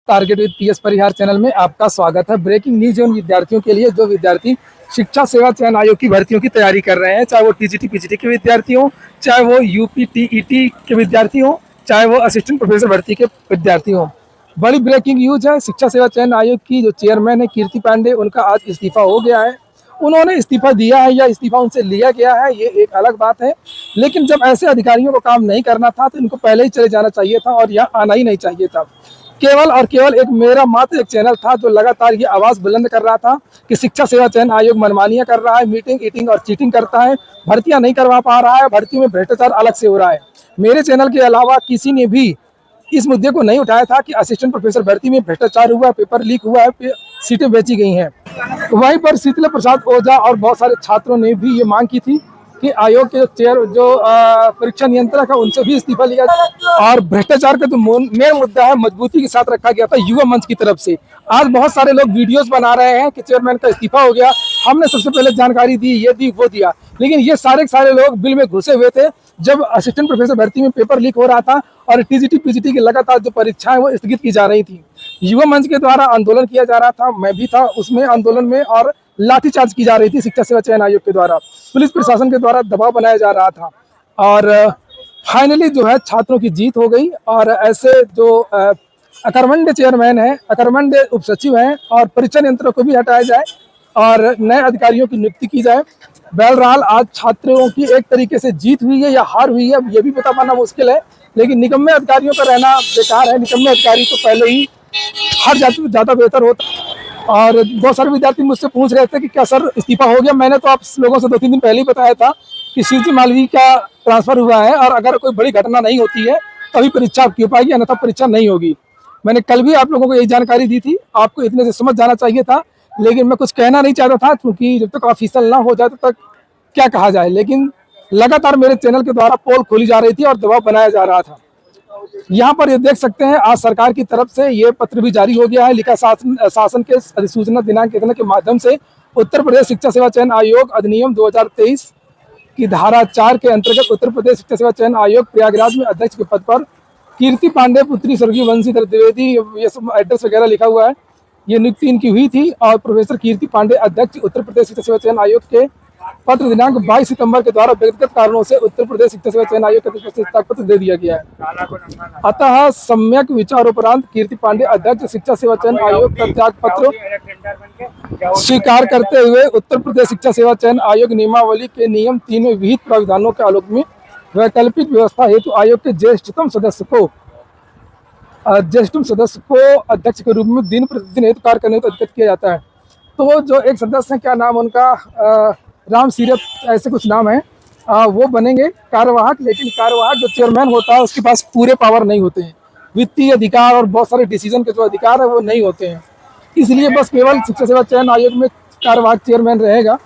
Target with PS Parihar channel में आपका स्वागत है। ब्रेकिंग न्यूज उन विद्यार्थियों के लिए जो विद्यार्थी शिक्षा सेवा चयन आयोग की भर्तियों की तैयारी कर रहे हैं, चाहे वो टीजीटी पीजीटी के विद्यार्थी हो, चाहे वो यूपी टीईटी के विद्यार्थी हो, चाहे वो असिस्टेंट प्रोफेसर भर्ती के विद्यार्थी हो। बड़ी ब्रेकिंग न्यूज है। शिक्षा सेवा चयन आयोग की जो चेयरमैन है कीर्ति पांडे, उनका आज इस्तीफा हो गया है। उन्होंने इस्तीफा दिया है या इस्तीफा उनसे लिया गया है, ये एक अलग बात है। लेकिन जब ऐसे अधिकारियों को काम नहीं करना था तो इनको पहले ही चले जाना चाहिए था और यहाँ आना ही नहीं चाहिए था। केवल और केवल एक मेरा मात्र एक चैनल था जो लगातार ये आवाज़ बुलंद कर रहा था कि शिक्षा सेवा चयन आयोग मनमानियां कर रहा है, मीटिंग ईटिंग और चीटिंग करता है, भर्तियां नहीं करवा पा रहा है, भर्तियों में भ्रष्टाचार अलग से हो रहा है। मेरे चैनल के अलावा किसी ने भी इस मुद्दे को नहीं उठाया था कि असिस्टेंट प्रोफेसर भर्ती में भ्रष्टाचार हुआ, पेपर लीक हुआ है, सीटें बेची गई हैं। वहीं पर शीतल प्रसाद ओझा और बहुत सारे छात्रों ने भी ये मांग की थी कि आयोग के परीक्षा नियंत्रक है उनसे भी इस्तीफा लिया जाए। और भ्रष्टाचार का जो मेन मुद्दा है मजबूती के साथ रखा गया था युवा मंच की तरफ से। आज बहुत सारे लोग वीडियोस बना रहे हैं कि चेयरमैन का इस्तीफा हो गया, हमने सबसे पहले जानकारी दी, ये दी वो दिया। लेकिन ये सारे लोग बिल में घुसे हुए थे जब असिस्टेंट प्रोफेसर भर्ती में पेपर लीक हो रहा था और टीजीटी पीजीटी की लगातार जो परीक्षाएं वो स्थगित की जा रही थी। युवा मंच के द्वारा आंदोलन किया जा रहा था, मैं भी था उसमें आंदोलन में, और लाठीचार्ज की जा रही थी शिक्षा सेवा चयन आयोग के द्वारा, पुलिस प्रशासन के द्वारा दबाव बनाया जा रहा था। और फाइनली जो है छात्रों की जीत हो गई। और ऐसे जो अकर्मण्य चेयरमैन है, अकर्मण्य उप सचिव हैं, और परीक्षा नियंत्रक को भी हटाया जाए और नए अधिकारियों की नियुक्ति की जाए। बहरहाल आज छात्रों की एक तरीके से जीत हुई है या हार हुई है ये भी बता पाना मुश्किल है, लेकिन निकम्मे अधिकारियों का रहना बेकार है। निकम्मे अधिकारी तो पहले ही हर जाति ज़्यादा बेहतर होता। और बहुत सारे विद्यार्थी मुझसे पूछ रहे थे कि क्या सर इस्तीफा हो गया। मैंने तो आप लोगों से 2-3 दिन पहले ही बताया था कि शिवजी मालवी का ट्रांसफर हुआ है और अगर कोई बड़ी घटना नहीं होती है तभी परीक्षा हो पाएगी, अन्यथा परीक्षा नहीं होगी। मैंने कल भी आप लोगों को यही जानकारी दी थी, आपको इतने से समझ जाना चाहिए था। लेकिन मैं कुछ कहना नहीं चाहता था क्योंकि जब तक ऑफिशियल ना हो जाए तब तक क्या कहा जाए। लेकिन लगातार मेरे चैनल के द्वारा पोल खोली जा रही थी और दबाव बनाया जा रहा था। यहाँ पर ये देख सकते हैं आज सरकार की तरफ से ये पत्र भी जारी हो गया है, लिखा शासन के अधिसूचना दिनांक इतने के माध्यम से उत्तर प्रदेश शिक्षा सेवा चयन आयोग अधिनियम 2023 की धारा 4 के अंतर्गत उत्तर प्रदेश शिक्षा सेवा चयन आयोग प्रयागराज में अध्यक्ष के पद पर कीर्ति पांडे पुत्री स्वर्गीय वंशीधर द्विवेदी, ये सब एड्रेस वगैरह लिखा हुआ है, ये नियुक्ति इनकी हुई थी। और प्रोफेसर कीर्ति पांडे अध्यक्ष उत्तर प्रदेश शिक्षा सेवा चयन आयोग के पत्र दिनांक 22 सितंबर के द्वारा व्यक्तिगत कारणों से उत्तर प्रदेश शिक्षा सेवा चयन आयोग के पत्र दे दिया गया है। अतः सम्यक विचारोपरांत कीर्ति पांडे अध्यक्ष शिक्षा सेवा चयन आयोग का त्याग पत्र स्वीकार करते हुए उत्तर प्रदेश शिक्षा सेवा चयन आयोग नियमावली के नियम 3 में विहित प्राविधानों के आलोक में वैकल्पिक व्यवस्था हेतु आयोग के ज्येष्ठतम सदस्य को अध्यक्ष के रूप में दिन प्रतिदिन हेतु कार्य करने को अधिकृत किया जाता है। तो जो एक सदस्य है, क्या नाम उनका, राम सीरत ऐसे कुछ नाम है, वो बनेंगे कार्यवाहक। लेकिन कार्यवाहक जो चेयरमैन होता है उसके पास पूरे पावर नहीं होते हैं, वित्तीय अधिकार और बहुत सारे डिसीजन के जो अधिकार है वो नहीं होते हैं। इसलिए बस केवल शिक्षा सेवा चयन आयोग में कार्यवाहक चेयरमैन रहेगा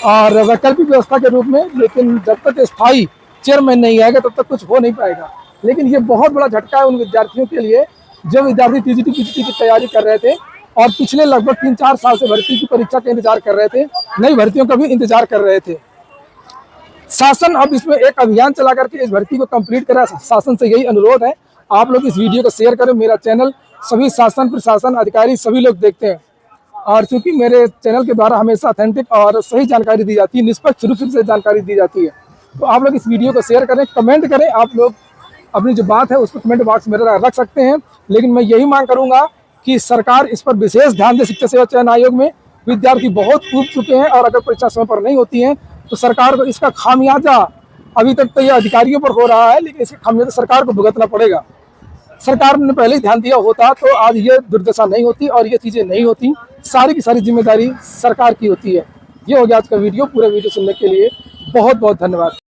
और वैकल्पिक व्यवस्था के रूप में। लेकिन जब तक स्थायी चेयरमैन नहीं आएगा तब तक कुछ हो नहीं पाएगा। लेकिन ये बहुत बड़ा झटका है उन विद्यार्थियों के लिए जो विद्यार्थी टीजीटी पीजीटी की तैयारी कर रहे थे और पिछले लगभग 3-4 साल से भर्ती की परीक्षा का इंतजार कर रहे थे, नई भर्तियों का भी इंतजार कर रहे थे। शासन अब इसमें एक अभियान चला करके इस भर्ती को कंप्लीट करा। शासन से यही अनुरोध है, आप लोग इस वीडियो को शेयर करें। मेरा चैनल सभी शासन प्रशासन अधिकारी सभी लोग देखते हैं और चूंकि मेरे चैनल के द्वारा हमेशा ऑथेंटिक और सही जानकारी दी जाती है, निष्पक्ष रूप से जानकारी दी जाती है। तो आप लोग इस वीडियो को शेयर करें, कमेंट करें। आप लोग अपनी जो बात है उसको कमेंट बॉक्स में रख सकते हैं। लेकिन मैं यही मांग करूंगा कि सरकार इस पर विशेष ध्यान दे। शिक्षा सेवा चयन आयोग में विद्यार्थी बहुत टूट चुके हैं और अगर परीक्षा समय पर नहीं होती है तो सरकार को इसका खामियाजा, अभी तक तो ये अधिकारियों पर हो रहा है लेकिन इसका खामियाजा सरकार को भुगतना पड़ेगा। सरकार ने पहले ही ध्यान दिया होता तो आज ये दुर्दशा नहीं होती और ये चीज़ें नहीं होती। सारी की सारी जिम्मेदारी सरकार की होती है। ये हो गया आज का वीडियो। पूरा वीडियो सुनने के लिए बहुत बहुत धन्यवाद।